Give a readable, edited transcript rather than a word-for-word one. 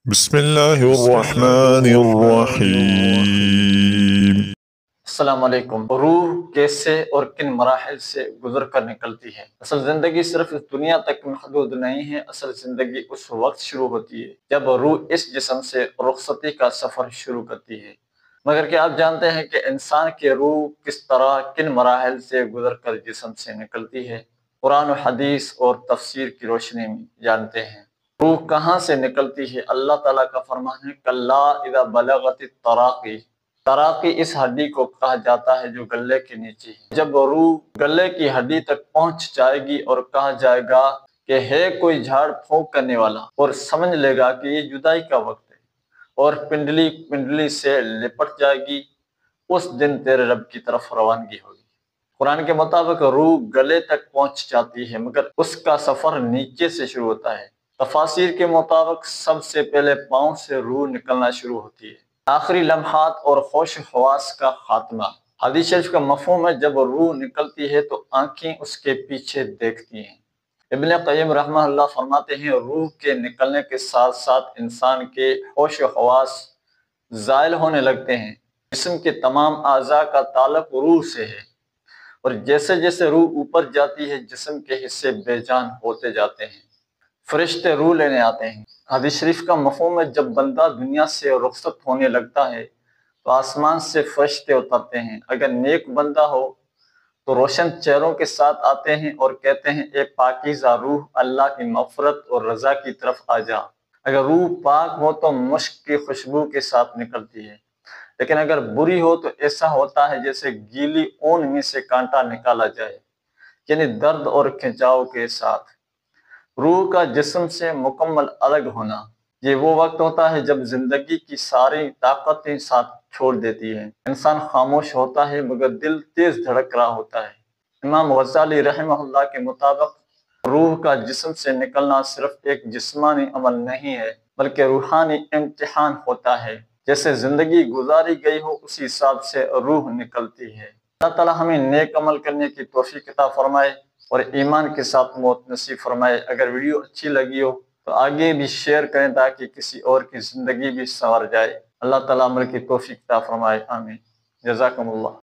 بسم اللہ الرحمن الرحیم۔ السلام علیکم۔ روح کیسے اور کن مراحل سے گزر کر نکلتی ہے؟ اصل زندگی صرف اس دنیا تک محدود نہیں ہے، اصل زندگی اس وقت شروع ہوتی ہے جب روح اس جسم سے رخصتی کا سفر شروع کرتی ہے۔ مگر کیا آپ جانتے ہیں کہ انسان کی روح کس طرح کن مراحل سے گزر کر جسم سے نکلتی ہے؟ قرآن و حدیث اور تفسیر کی روشنی میں جانتے ہیں۔ روح کہاں سے نکلتی ہے؟ اللہ تعالیٰ کا فرمان ہے کلا اذا بلغت التراقی۔ تراقی اس ہڈی کو کہا جاتا ہے جو گلے کے نیچے ہے۔ جب روح گلے کی ہڈی تک پہنچ جائے گی اور کہا جائے گا کہ ہے کوئی جھاڑ پھونک کرنے والا، اور سمجھ لے گا کہ یہ جدائی کا وقت ہے، اور پنڈلی سے لپٹ جائے گی، اس دن تیرے رب کی طرف روانگی ہوگی۔ قرآن کے مطابق روح گلے تک پہنچ جاتی ہے مگر اس کا سفر نیچے سے شروع ہوتا ہے۔ تفاسیر کے مطابق سب سے پہلے پاؤں سے روح نکلنا شروع ہوتی ہے۔ آخری لمحات اور ہوش و حواس کا خاتمہ۔ حدیث شریف کا مفہوم ہے جب روح نکلتی ہے تو آنکھیں اس کے پیچھے دیکھتی ہیں۔ ابن قیم رحمہ اللہ فرماتے ہیں روح کے نکلنے کے ساتھ ساتھ انسان کے ہوش و حواس زائل ہونے لگتے ہیں۔ جسم کے تمام اعضاء کا تعلق روح سے ہے، اور جیسے جیسے روح اوپر جاتی ہے جسم کے حصے بے جان ہوتے جاتے ہیں۔ فرشتے روح لینے آتے ہیں۔ حدیث شریف کا مفہوم ہے جب بندہ دنیا سے رخصت ہونے لگتا ہے تو آسمان سے فرشتے اترتے ہیں۔ اگر نیک بندہ ہو تو روشن چہروں کے ساتھ آتے ہیں اور کہتے ہیں اے پاکیزہ روح، اللہ کی مغفرت اور رضا کی طرف آ جا۔ اگر روح پاک ہو تو مشک کی خوشبو کے ساتھ نکلتی ہے، لیکن اگر بری ہو تو ایسا ہوتا ہے جیسے گیلی اون میں سے کانٹا نکالا جائے، یعنی درد اور کھنچاؤ کے ساتھ۔ روح کا جسم سے مکمل الگ ہونا، یہ وہ وقت ہوتا ہے جب زندگی کی ساری طاقتیں ساتھ چھوڑ دیتی ہیں۔ انسان خاموش ہوتا ہے مگر دل تیز دھڑک رہا ہوتا ہے۔ امام غزالی رحمہ اللہ کے مطابق روح کا جسم سے نکلنا صرف ایک جسمانی عمل نہیں ہے بلکہ روحانی امتحان ہوتا ہے۔ جیسے زندگی گزاری گئی ہو اسی حساب سے روح نکلتی ہے۔ اللہ تعالیٰ ہمیں نیک عمل کرنے کی توفیق عطا فرمائے اور ایمان کے ساتھ موت نصیب فرمائے۔ اگر ویڈیو اچھی لگی ہو تو آگے بھی شیئر کریں تاکہ کسی اور کی زندگی بھی سنور جائے۔ اللہ تعالیٰ عمل کی توفیق عطا فرمائے، آمین۔ جزاکم اللہ۔